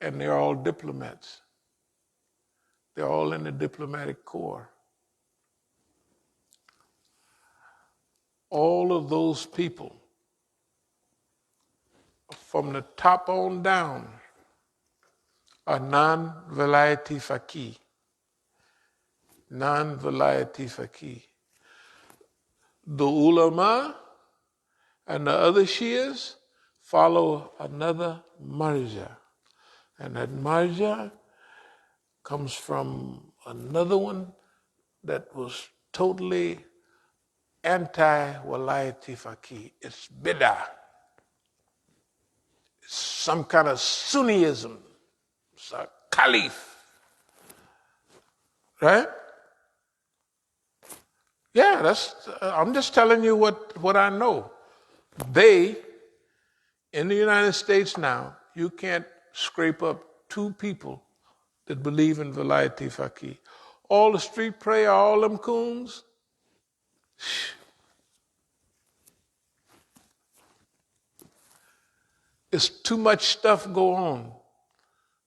and they're all diplomats. They're all in the diplomatic corps. All of those people, from the top on down, are non-velayati faqih. Non-velayati faqih. The ulama and the other Shias follow another marja. And that marja comes from another one that was totally anti-walayati faqih. It's bid'ah. It's some kind of Sunniism. It's a Caliph. Right? Yeah, I'm just telling you what I know. In the United States now, you can't scrape up two people that believe in Velayati Faqih. All the street prayer, all them coons, it's too much stuff go on.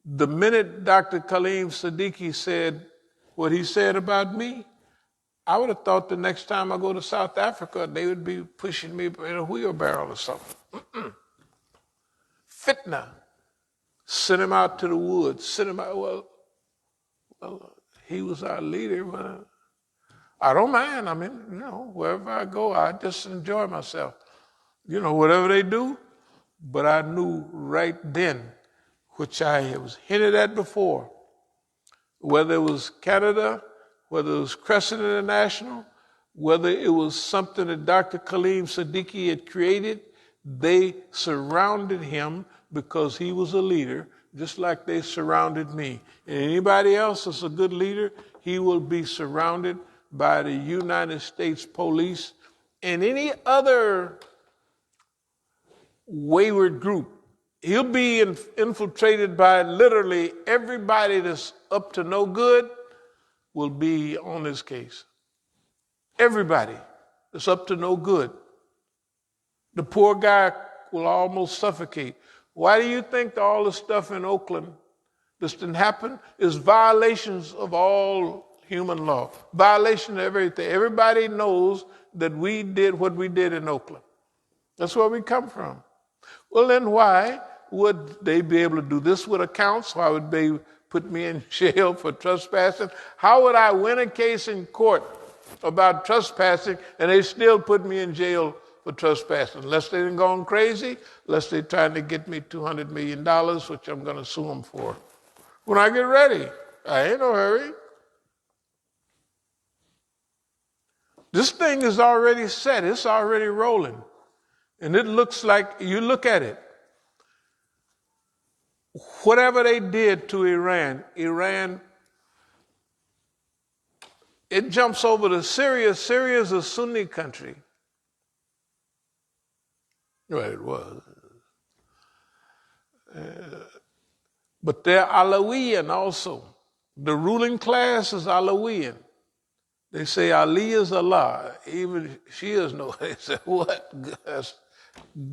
The minute Dr. Khalid Siddiqui said what he said about me, I would have thought the next time I go to South Africa, they would be pushing me in a wheelbarrow or something. Fitna. Send him out to the woods. Send him out. Well, he was our leader, but I don't mind. I mean, wherever I go, I just enjoy myself. Whatever they do. But I knew right then, which I was hinted at before, whether it was Canada, whether it was Crescent International, whether it was something that Dr. Khalid Siddiqui had created, they surrounded him because he was a leader, just like they surrounded me. And anybody else that's a good leader, he will be surrounded by the United States Police and any other wayward group. He'll be infiltrated by literally everybody that's up to no good will be on his case. Everybody that's up to no good. The poor guy will almost suffocate. Why do you think all the stuff in Oakland this didn't happen? Is violations of all human law. Violation of everything. Everybody knows that we did what we did in Oakland. That's where we come from. Well, then why would they be able to do this with accounts? Why would they put me in jail for trespassing? How would I win a case in court about trespassing and they still put me in jail for trespassing? Unless they done gone crazy, unless they're trying to get me $200 million, which I'm going to sue them for. When I get ready, I ain't no hurry. This thing is already set. It's already rolling. And it looks like, you look at it, whatever they did to Iran, it jumps over to Syria. Syria is a Sunni country. Well, it was. But they're Alawiyan also. The ruling class is Alawiyan. They say Aliyah is Allah. Even Shias know. They say, what? That's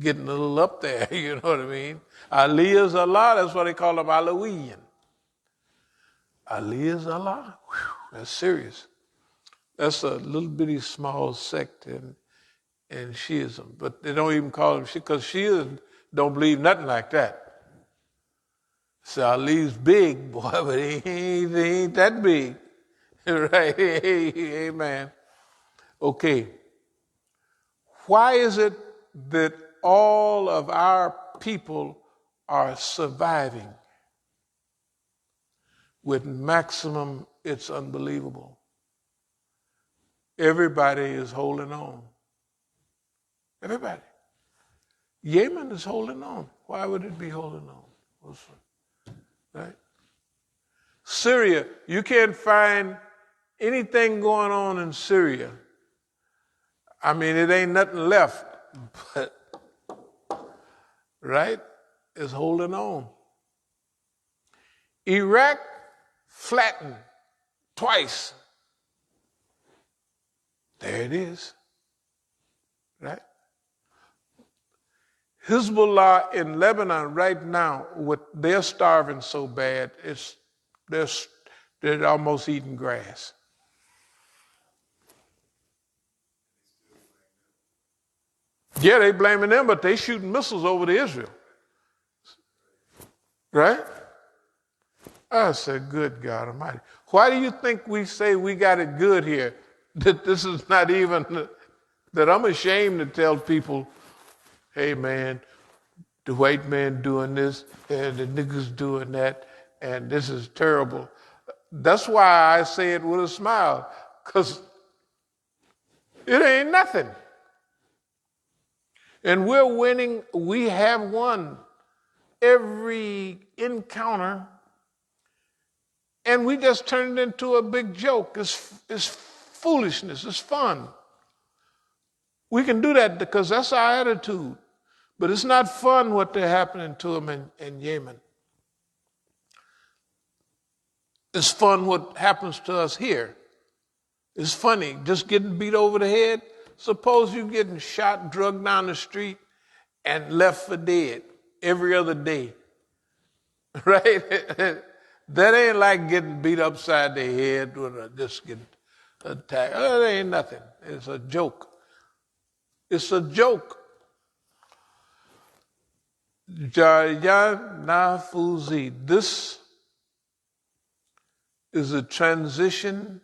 getting a little up there, you know what I mean? Aliyah is Allah. That's why they call them Alawiyan. Aliyah is Allah. Whew, that's serious. That's a little bitty small sect in Shiism. But they don't even call them Shia, because Shias don't believe nothing like that. So Ali's big, boy, but he ain't that big. Right? Amen. Okay. Why is it that all of our people are surviving with maximum? It's unbelievable. Everybody is holding on. Everybody. Yemen is holding on. Why would it be holding on? Right? Syria, you can't find anything going on in Syria. I mean, it ain't nothing left, but, right, is holding on. Iraq flattened twice. There it is, right? Hezbollah in Lebanon right now, they're starving so bad, they're almost eating grass. Yeah, they blaming them, but they shooting missiles over to Israel. Right? I said, good God Almighty. Why do you think we say we got it good here? That this is not even, that I'm ashamed to tell people, hey man, the white man doing this and the niggas doing that, and this is terrible. That's why I say it with a smile, because it ain't nothing. And we're winning, we have won every encounter, and we just turned it into a big joke. It's foolishness, it's fun. We can do that because that's our attitude. But it's not fun what they're happening to them in Yemen. It's fun what happens to us here. It's funny, just getting beat over the head. Suppose you getting shot, drugged down the street, and left for dead every other day. Right? That ain't like getting beat upside the head or just getting attacked. That ain't nothing. It's a joke. It's a joke. Jaya Nafuzi. This is a transition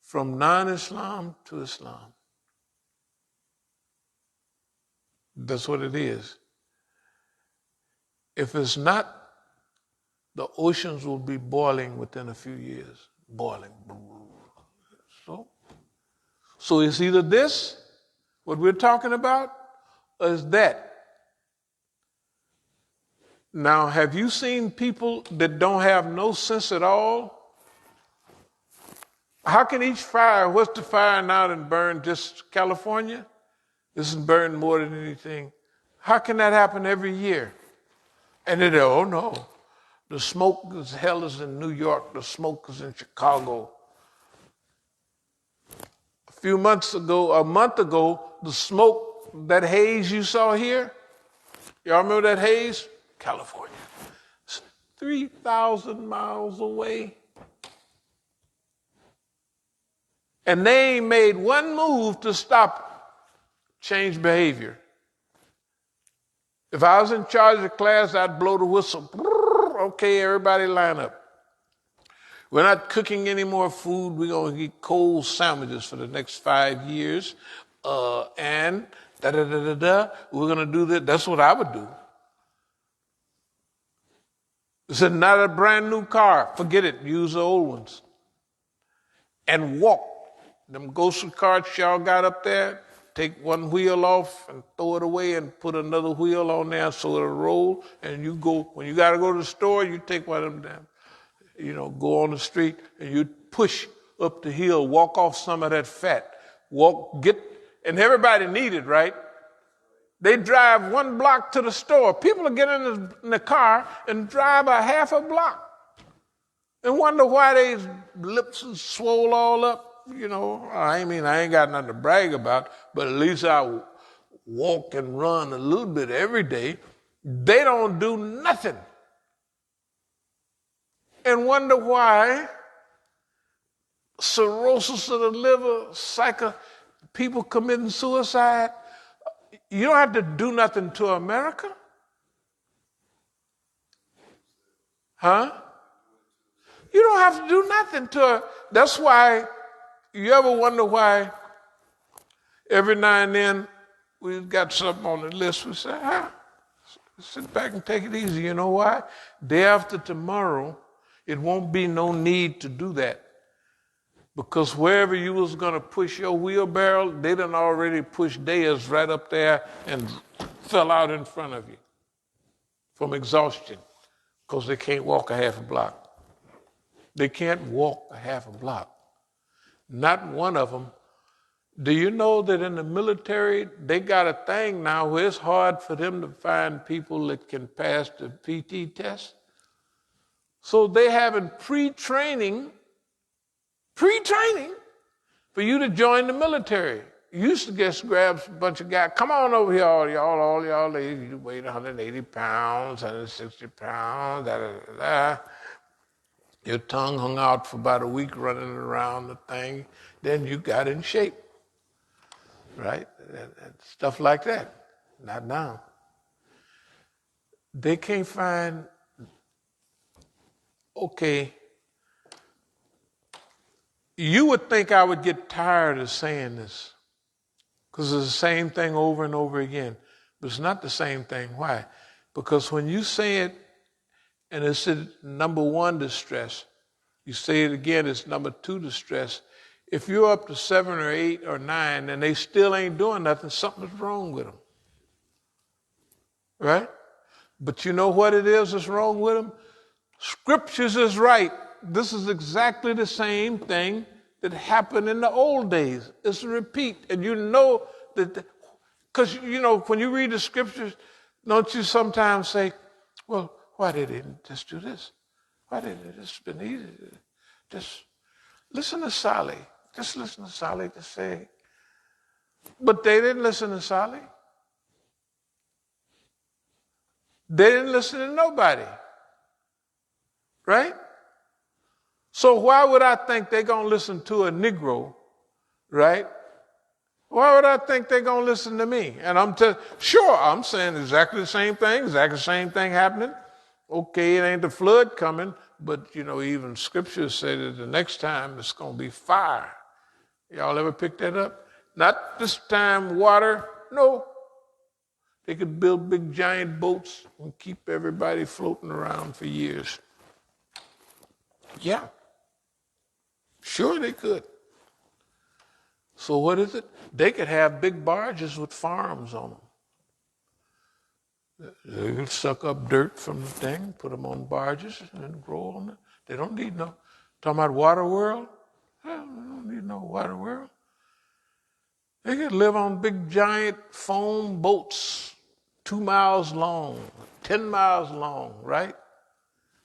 from non-Islam to Islam. That's what it is. If it's not, the oceans will be boiling within a few years. Boiling. So it's either this, what we're talking about, or it's that. Now, have you seen people that don't have no sense at all? How can each fire, what's the fire now that burned just California? This is burned more than anything. How can that happen every year? And then, oh no, the smoke is hell is in New York, the smoke is in Chicago. A month ago, the smoke, that haze you saw here, y'all remember that haze? California. It's 3,000 miles away. And they ain't made one move to stop change behavior. If I was in charge of the class, I'd blow the whistle. Okay, everybody line up. We're not cooking any more food. We're going to eat cold sandwiches for the next 5 years. And we're going to do that. That's what I would do. It's not a brand new car. Forget it. Use the old ones. And walk. Them ghostly carts y'all got up there, take one wheel off and throw it away and put another wheel on there so it'll roll. And you go, when you got to go to the store, you take one of them down. Go on the street and you push up the hill, walk off some of that fat. And everybody need it, right? They drive 1 block to the store. People will get in the car and drive a half a block and wonder why their lips are swole all up. I ain't got nothing to brag about, but at least I walk and run a little bit every day. They don't do nothing. And wonder why cirrhosis of the liver, people committing suicide. You don't have to do nothing to America. Huh? You don't have to do nothing to her. That's why, you ever wonder why every now and then we've got something on the list, we say, sit back and take it easy. You know why? Day after tomorrow, it won't be no need to do that. Because wherever you was going to push your wheelbarrow, they done already pushed theirs right up there and fell out in front of you from exhaustion because they can't walk a half a block. They can't walk a half a block. Not one of them. Do you know that in the military, they got a thing now where it's hard for them to find people that can pass the PT test? So they having pre-training for you to join the military. You used to just grab a bunch of guys. Come on over here, all y'all ladies. You weigh 180 pounds, 160 pounds, da, da, da, da. Your tongue hung out for about a week running around the thing. Then you got in shape, right? And stuff like that. Not now. They can't find, okay, you would think I would get tired of saying this because it's the same thing over and over again. But it's not the same thing. Why? Because when you say it and it's number one distress, you say it again, it's number two distress. If you're up to 7 or 8 or 9 and they still ain't doing nothing, something's wrong with them. Right? But you know what it is that's wrong with them? Scriptures is right. This is exactly the same thing that happened in the old days. It's a repeat. And you know that, because, you know, when you read the scriptures, don't you sometimes say, well, why did they just do this? Why did it just been easy? Just listen to Sally. Just listen to Sally to say. But they didn't listen to Sally. They didn't listen to nobody. Right? So why would I think they're going to listen to a Negro, right? Why would I think they're going to listen to me? And sure, I'm saying exactly the same thing happening. Okay, it ain't the flood coming, but, you know, even scriptures say that the next time it's going to be fire. Y'all ever pick that up? Not this time water, no. They could build big giant boats and keep everybody floating around for years. Yeah. Sure they could. So what is it? They could have big barges with farms on them. They could suck up dirt from the thing, put them on barges, and grow on it. They don't need no. Talking about water world? Well, they don't need no water world. They could live on big giant foam boats, 2 miles long, 10 miles long, right?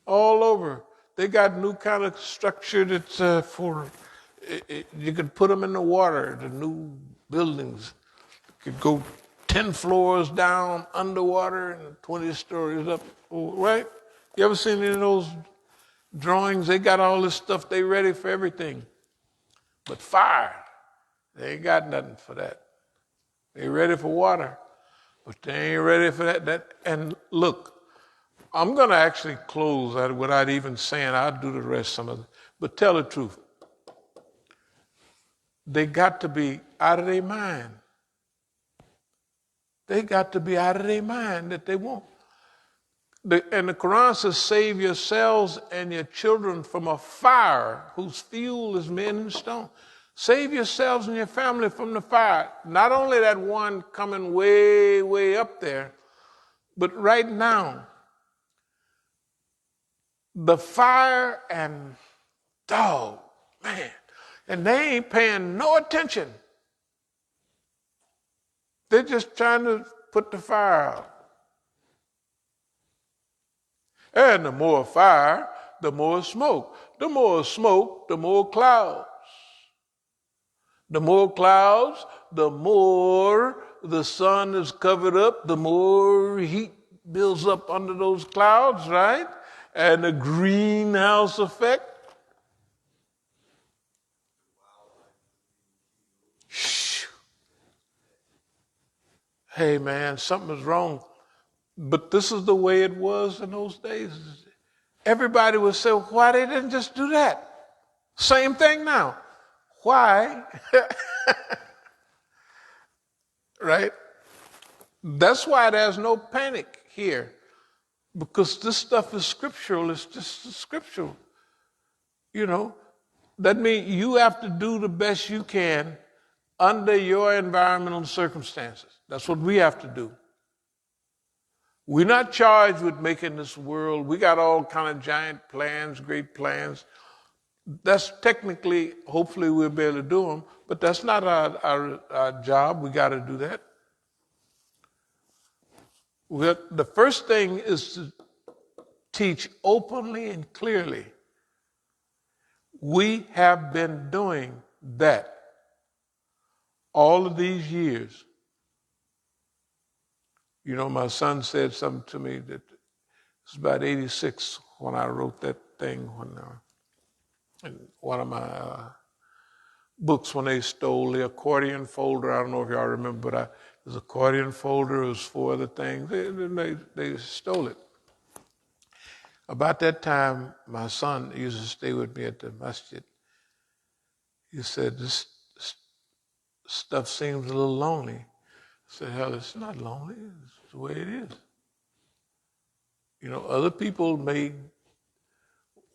All over. They got new kind of structure that's you could put them in the water, the new buildings. Could go 10 floors down underwater and 20 stories up, right? You ever seen any of those drawings? They got all this stuff, they ready for everything. But fire, they ain't got nothing for that. They ready for water, but they ain't ready for that. And look, I'm going to actually close without even saying I'll do the rest some of it. But tell the truth. They got to be out of their mind. They got to be out of their mind that they won't. And the Quran says, save yourselves and your children from a fire whose fuel is men and stone. Save yourselves and your family from the fire. Not only that one coming way, way up there, but right now, the fire and dog, man, and they ain't paying no attention. They're just trying to put the fire out. And the more fire, the more smoke. The more smoke, the more clouds. The more clouds, the more the sun is covered up, the more heat builds up under those clouds, right? And the greenhouse effect. Shh. Hey man, something is wrong. But this is the way it was in those days. Everybody would say, why they didn't just do that? Same thing now. Why? Right? That's why there's no panic here. Because this stuff is scriptural. It's just scriptural. You know, that means you have to do the best you can under your environmental circumstances. That's what we have to do. We're not charged with making this world. We got all kind of giant plans, great plans. That's technically, hopefully we'll be able to do them, but that's not our job. We got to do that. The first thing is to teach openly and clearly. We have been doing that all of these years, you know, my son said something to me that it's about 86 when I wrote that thing when in one of my books when they stole the accordion folder. I don't know if y'all remember, but there's an accordion folder. It was 4 other things. They stole it. About that time, my son used to stay with me at the Masjid. He said, this stuff seems a little lonely. I said, hell, it's not lonely. It's the way it is. You know, other people may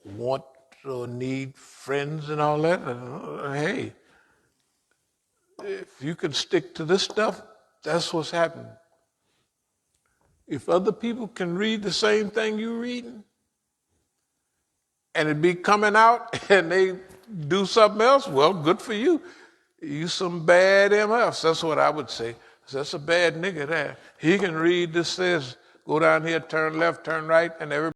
want or need friends and all that. Hey, if you can stick to this stuff, that's what's happening. If other people can read the same thing you're reading, and it be coming out and they do something else, well, good for you. You some bad MFs. That's what I would say. That's a bad nigga there. He can read this says, go down here, turn left, turn right, and everybody